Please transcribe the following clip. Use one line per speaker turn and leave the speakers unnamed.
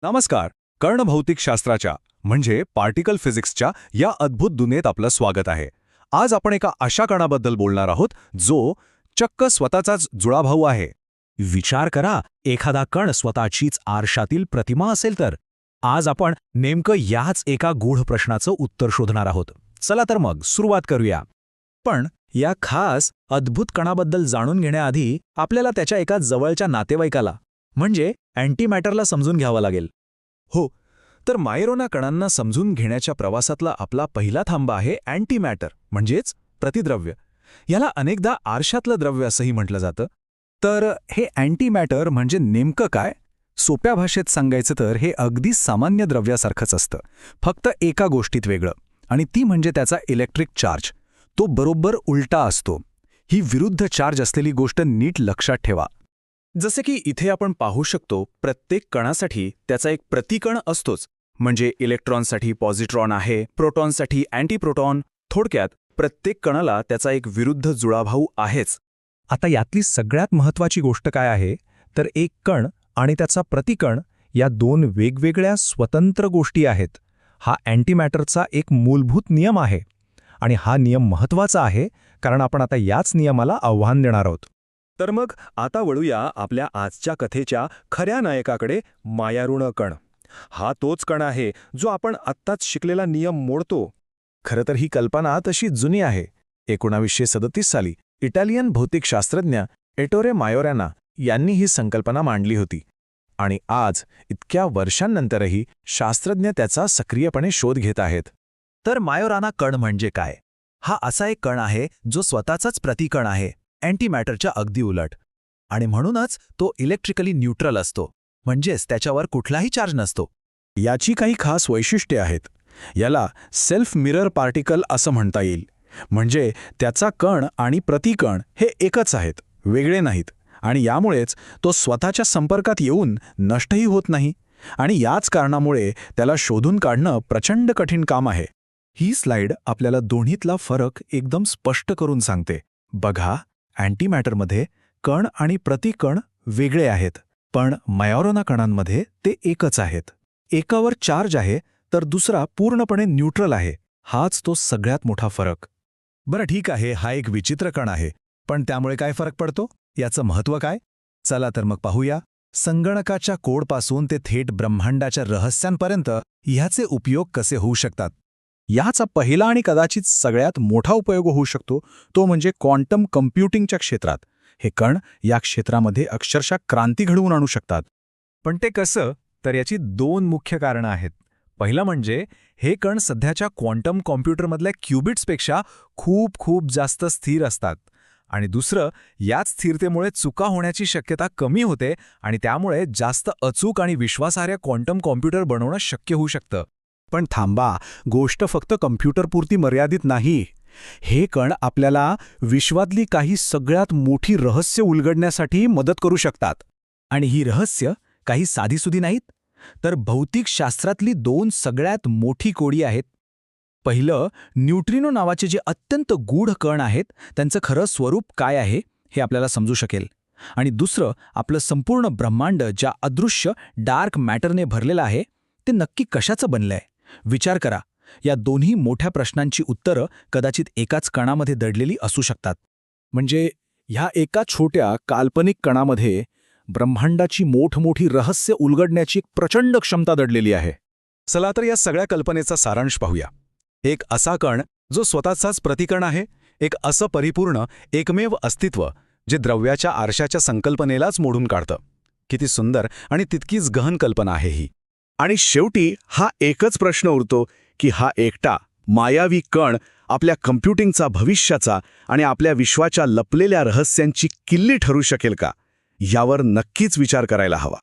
नमस्कार. कर्णभौतिकशास्त्राच्या म्हणजे पार्टिकल फिजिक्सच्या या अद्भुत दुनियेत आपलं स्वागत आहे. आज आपण एका अशा कणाबद्दल बोलणार आहोत जो चक्क स्वतःचाच जुळाभाऊ आहे.
विचार करा, एखादा कण स्वतःचीच आरशातील प्रतिमा असेल तर. आज आपण नेमकं याच एका गूढ प्रश्नाचं उत्तर शोधणार आहोत. चला तर मग सुरुवात करूया. पण या खास अद्भुत कणाबद्दल जाणून घेण्याआधी आपल्याला त्याच्या एका जवळच्या नातेवाईकाला म्हणजे अँटीमॅटरला समजून घ्यावं लागेल.
हो, तर मायरोना कणांना समजून घेण्याच्या प्रवासातला आपला पहिला थांबा आहे अँटीमॅटर म्हणजेच प्रतिद्रव्य. याला अनेकदा आरशातलं द्रव्य असंही म्हटलं जातं. तर हे अँटीमॅटर म्हणजे नेमकं काय? सोप्या भाषेत सांगायचं तर हे अगदी सामान्य द्रव्यासारखंच असतं, फक्त एका गोष्टीत वेगळं, आणि ती म्हणजे त्याचा इलेक्ट्रिक चार्ज. तो बरोबर उलटा असतो. ही विरुद्ध चार्ज असलेली गोष्ट नीट लक्षात ठेवा. जसे की इथे आपण पाहू शकतो, प्रत्येक कणासाठी त्याचा एक प्रतिकण असतोच. म्हणजे इलेक्ट्रॉनसाठी पॉझिट्रॉन आहे, प्रोटॉनसाठी अँटीप्रोटॉन. थोडक्यात प्रत्येक कणाला त्याचा एक विरुद्ध जुळाभाऊ आहेच.
आता यातली सगळ्यात महत्त्वाची गोष्ट काय आहे तर एक कण आणि त्याचा प्रतिकण या दोन वेगवेगळ्या स्वतंत्र गोष्टी आहेत. हा अँटीमॅटरचा एक मूलभूत नियम आहे. आणि हा नियम महत्त्वाचा आहे कारण आपण आता याच नियमाला आव्हान देणार आहोत.
तर मग आता वळूया आपल्या आजच्या कथेच्या खऱ्या नायकाकडे, मायारुण कण. हा तोच कण आहे जो आपण आत्ताच शिकलेला नियम मोडतो. खरं तर ही कल्पना तशी जुनी आहे. 1937 साली इटालियन भौतिकशास्त्रज्ञ एटोरे मायोराना यांनी ही संकल्पना मांडली होती. आणि आज इतक्या वर्षांनंतरही शास्त्रज्ञ त्याचा सक्रियपणे शोध घेत आहेत.
तर मायोराना कण म्हणजे काय? हा असा एक कण आहे जो स्वतःचाच प्रतिकण आहे, अँटीमॅटरच्या अगदी उलट. आणि म्हणूनच तो इलेक्ट्रिकली न्यूट्रल असतो, म्हणजेच त्याच्यावर कुठलाही चार्ज नसतो.
याची काही खास वैशिष्ट्ये आहेत. याला सेल्फ मिरर पार्टिकल असं म्हणता येईल. म्हणजे त्याचा कण आणि प्रतिकण हे एकच आहेत, वेगळे नाहीत. आणि यामुळेच तो स्वतःच्या संपर्कात येऊन नष्टही होत नाही. आणि याच कारणामुळे त्याला शोधून काढणं प्रचंड कठीण काम आहे. ही स्लाइड आपल्याला दोन्हीतला फरक एकदम स्पष्ट करून सांगते. बघा, अँटीमॅटरमध्ये कण आणि प्रतिकण वेगळे आहेत, पण मायोराना कणांमध्ये ते एकच आहेत. एकावर चार्ज आहे तर दुसरा पूर्णपणे न्यूट्रल आहे. हाच तो सगळ्यात मोठा फरक.
बरं, ठीक आहे, हा एक विचित्र कण आहे, पण त्यामुळे काय फरक पडतो? याचं महत्त्व काय? चला तर मग पाहूया. संगणकाच्या कोडपासून ते थेट ब्रह्मांडाच्या रहस्यांपर्यंत ह्याचे उपयोग कसे होऊ शकतात. याचा पहिला आणि कदाचित सगळ्यात मोठा उपयोग होऊ शकतो तो म्हणजे क्वांटम कम्प्युटिंगच्या क्षेत्रात. हे कण या क्षेत्रामध्ये अक्षरशः क्रांती घडवून आणू शकतात.
पण ते कसं? तर याची दोन मुख्य कारणं आहेत. पहिलं म्हणजे हे कण सध्याच्या क्वांटम कॉम्प्युटरमधल्या क्युबिट्सपेक्षा खूप खूप जास्त स्थिर असतात. आणि दुसरं, याच स्थिरतेमुळे चुका होण्याची शक्यता कमी होते आणि त्यामुळे जास्त अचूक आणि विश्वासार्ह क्वांटम कॉम्प्युटर बनवणं शक्य होऊ शकतं.
पण थांबा, गोष्ट फक्त कम्प्युटरपुरती मर्यादित नाही. हे कण आपल्याला विश्वातली काही सगळ्यात मोठी रहस्य उलगडण्यासाठी मदत करू शकतात. आणि ही रहस्य काही साधीसुधी नाहीत, तर भौतिकशास्त्रातली दोन सगळ्यात मोठी कोडी आहेत. पहिलं, न्यूट्रिनो नावाचे जे अत्यंत गूढ कण आहेत त्यांचं खरं स्वरूप काय आहे हे आपल्याला समजू शकेल. आणि दुसरं, आपलं संपूर्ण ब्रह्मांड ज्या अदृश्य डार्क मॅटरने भरलेलं आहे ते नक्की कशाचं बनलंय. विचार करा, या दोन्ही मोठ्या प्रश्नांची उत्तरं कदाचित एकाच कणामध्ये दडलेली असू शकतात.
म्हणजे ह्या एका छोट्या काल्पनिक कणामध्ये ब्रह्मांडाची मोठमोठी रहस्य उलगडण्याची एक प्रचंड क्षमता दडलेली आहे. चला तर या सगळ्या कल्पनेचा सारांश पाहूया. एक असा कण जो स्वतःचाच प्रतिकण आहे, एक असं परिपूर्ण एकमेव अस्तित्व जे द्रव्याच्या आरशाच्या संकल्पनेलाच मोडून काढतं. किती सुंदर आणि तितकीच गहन कल्पना आहे ही. आणि शेवटी हा एकच प्रश्न उरतो की हा एकटा मायावी कण आपल्या कम्प्युटिंगचा, भविष्याचा आणि आपल्या विश्वाच्या लपलेल्या रहस्यांची किल्ली ठरू शकेल का? यावर नक्कीच विचार करायला हवा.